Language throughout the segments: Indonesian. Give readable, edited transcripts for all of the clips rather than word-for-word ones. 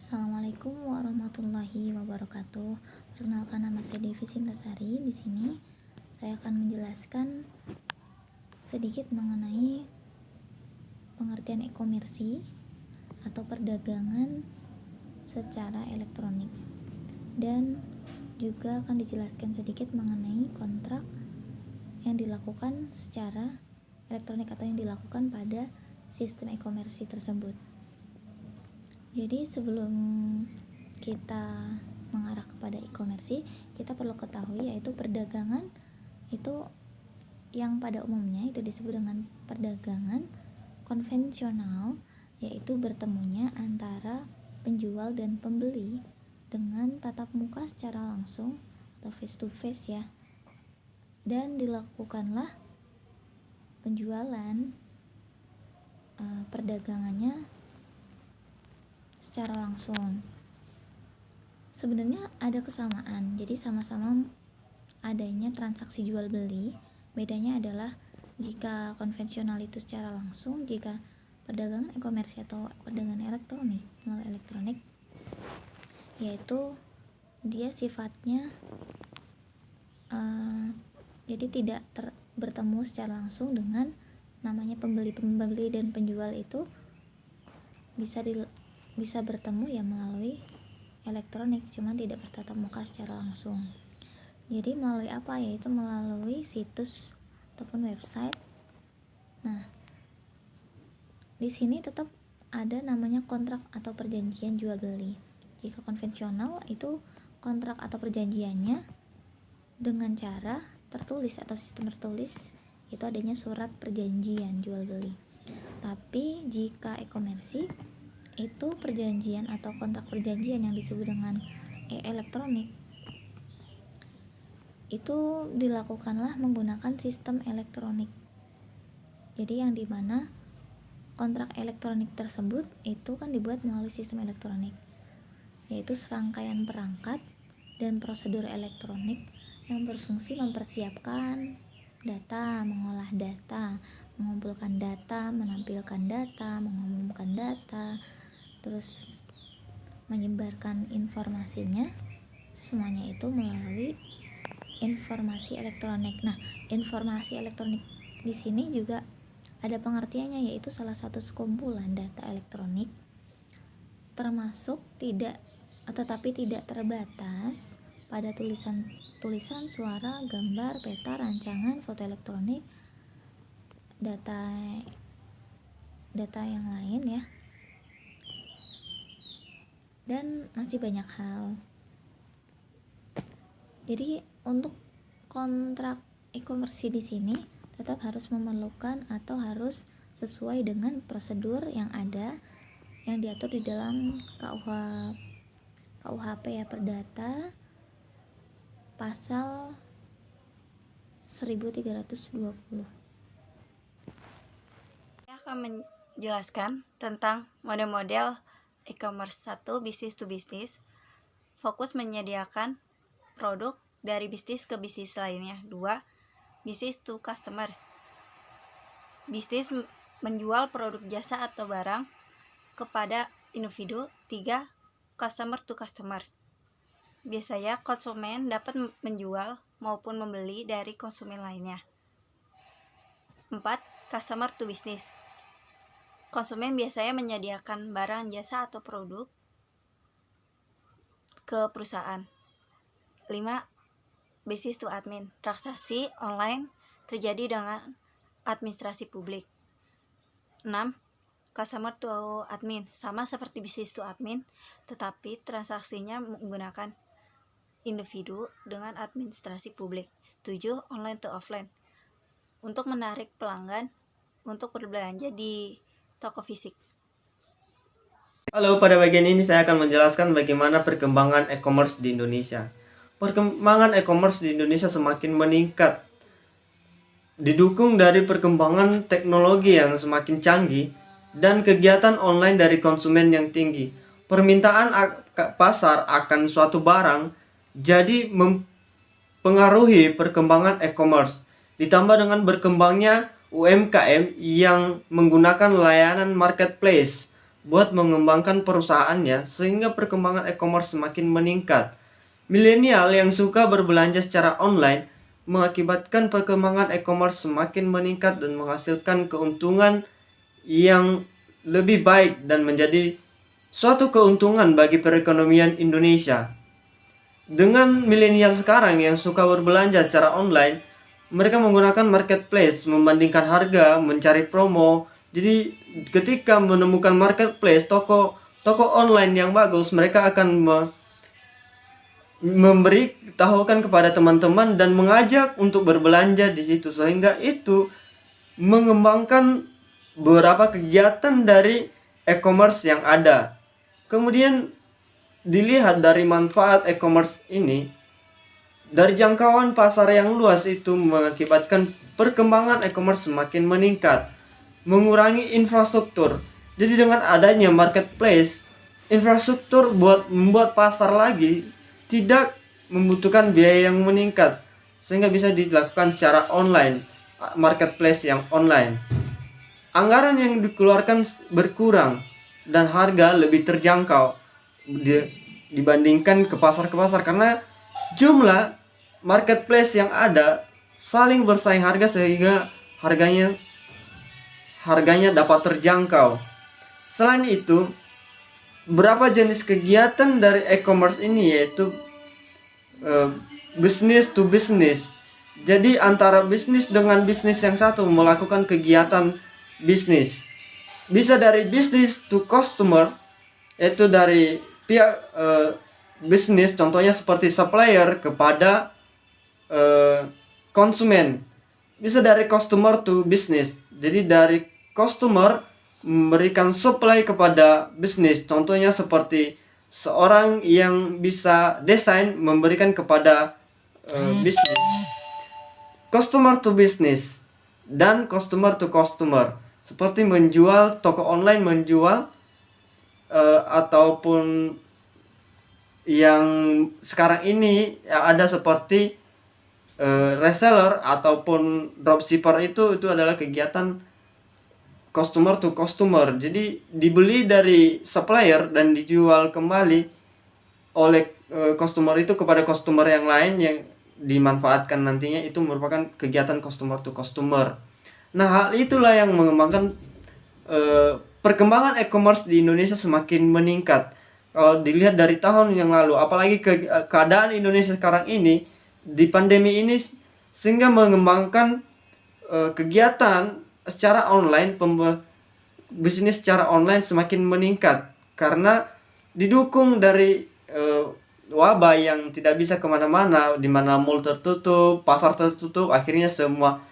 Assalamualaikum warahmatullahi wabarakatuh. Perkenalkan, nama saya Devi Sintasari. Di sini saya akan menjelaskan sedikit mengenai pengertian e-commerce atau perdagangan secara elektronik, dan juga akan dijelaskan sedikit mengenai kontrak yang dilakukan secara elektronik atau yang dilakukan pada sistem e-commerce tersebut. Jadi sebelum kita mengarah kepada e-commerce, kita perlu ketahui yaitu perdagangan itu yang pada umumnya itu disebut dengan perdagangan konvensional, yaitu bertemunya antara penjual dan pembeli dengan tatap muka secara langsung atau face to face ya, dan dilakukanlah penjualan perdagangannya secara langsung. Sebenarnya ada kesamaan, jadi sama-sama adanya transaksi jual beli. Bedanya adalah jika konvensional itu secara langsung, jika perdagangan e-commerce atau perdagangan elektronik melalui elektronik, yaitu dia sifatnya jadi tidak bertemu secara langsung dengan namanya pembeli dan penjual itu bisa bertemu ya melalui elektronik, cuma tidak bertatap muka secara langsung. Jadi melalui apa? Yaitu melalui situs ataupun website. Nah, di sini tetap ada namanya kontrak atau perjanjian jual beli. Jika konvensional itu kontrak atau perjanjiannya dengan cara tertulis atau sistem tertulis, itu adanya surat perjanjian jual beli. Tapi jika e-commerce itu perjanjian atau kontrak perjanjian yang disebut dengan elektronik itu dilakukanlah menggunakan sistem elektronik. Jadi yang dimana kontrak elektronik tersebut itu kan dibuat melalui sistem elektronik, yaitu serangkaian perangkat dan prosedur elektronik yang berfungsi mempersiapkan data, mengolah data, mengumpulkan data, menampilkan data, mengumumkan data, terus menyebarkan informasinya, semuanya itu melalui informasi elektronik. Nah, informasi elektronik di sini juga ada pengertiannya, yaitu salah satu sekumpulan data elektronik termasuk tetapi tidak terbatas pada tulisan, suara, gambar, peta, rancangan, foto elektronik, data yang lain ya, dan masih banyak hal. Jadi untuk kontrak e-commerce di sini tetap harus memerlukan atau harus sesuai dengan prosedur yang ada yang diatur di dalam KUHP ya, Perdata pasal 1320. Saya akan menjelaskan tentang model-model e-commerce. 1. Business to business, fokus menyediakan produk dari bisnis ke bisnis lainnya. 2. Business to customer, bisnis menjual produk, jasa atau barang kepada individu. 3. Customer to customer, biasanya konsumen dapat menjual maupun membeli dari konsumen lainnya. 4. Customer to business, konsumen biasanya menyediakan barang, jasa atau produk ke perusahaan. 5. Business to admin, transaksi online terjadi dengan administrasi publik. 6. Customer to admin, sama seperti business to admin, tetapi transaksinya menggunakan individu dengan administrasi publik. 7. Online to offline, untuk menarik pelanggan untuk berbelanja di toko fisik. Halo, pada bagian ini saya akan menjelaskan bagaimana perkembangan e-commerce di Indonesia. Perkembangan e-commerce di Indonesia semakin meningkat, didukung dari perkembangan teknologi yang semakin canggih dan kegiatan online dari konsumen yang tinggi. Permintaan pasar akan suatu barang jadi mempengaruhi perkembangan e-commerce, ditambah dengan berkembangnya UMKM yang menggunakan layanan marketplace buat mengembangkan perusahaannya sehingga perkembangan e-commerce semakin meningkat. Milenial yang suka berbelanja secara online mengakibatkan perkembangan e-commerce semakin meningkat dan menghasilkan keuntungan yang lebih baik dan menjadi suatu keuntungan bagi perekonomian Indonesia. Dengan milenial sekarang yang suka berbelanja secara online, mereka menggunakan marketplace, membandingkan harga, mencari promo. Jadi ketika menemukan marketplace, toko online yang bagus, mereka akan memberitahukan kepada teman-teman dan mengajak untuk berbelanja di situ, sehingga itu mengembangkan beberapa kegiatan dari e-commerce yang ada. Kemudian dilihat dari manfaat e-commerce ini, dari jangkauan pasar yang luas itu mengakibatkan perkembangan e-commerce semakin meningkat, mengurangi infrastruktur. Jadi dengan adanya marketplace, infrastruktur membuat pasar lagi tidak membutuhkan biaya yang meningkat, sehingga bisa dilakukan secara online, marketplace yang online. Anggaran yang dikeluarkan berkurang dan harga lebih terjangkau dibandingkan ke pasar karena jumlah marketplace yang ada saling bersaing harga sehingga harganya dapat terjangkau. Selain itu, beberapa jenis kegiatan dari e-commerce ini yaitu business to business. Jadi antara bisnis dengan bisnis yang satu melakukan kegiatan bisnis. Bisa dari business to customer, yaitu dari pihak bisnis, contohnya seperti supplier kepada konsumen. Bisa dari customer to business, jadi dari customer memberikan supply kepada bisnis, contohnya seperti seorang yang bisa desain memberikan kepada bisnis. Customer to business dan customer to customer, seperti menjual, toko online menjual ataupun yang sekarang ini ada seperti reseller ataupun dropshipper, itu adalah kegiatan customer to customer. Jadi dibeli dari supplier dan dijual kembali oleh customer itu kepada customer yang lain yang dimanfaatkan nantinya, itu merupakan kegiatan customer to customer. Nah, hal itulah yang mengembangkan perkembangan e-commerce di Indonesia semakin meningkat. Kalau dilihat dari tahun yang lalu, apalagi keadaan Indonesia sekarang ini di pandemi ini, sehingga mengembangkan kegiatan secara online, bisnis secara online semakin meningkat karena didukung dari wabah yang tidak bisa kemana-mana, di mana mall tertutup, pasar tertutup, akhirnya semua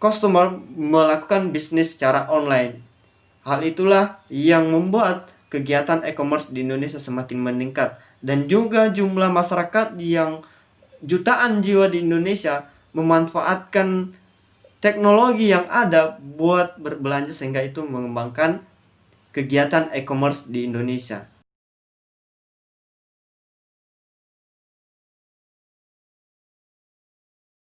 customer melakukan bisnis secara online. Hal itulah yang membuat kegiatan e-commerce di Indonesia semakin meningkat, dan juga jumlah masyarakat yang jutaan jiwa di Indonesia memanfaatkan teknologi yang ada buat berbelanja, sehingga itu mengembangkan kegiatan e-commerce di Indonesia.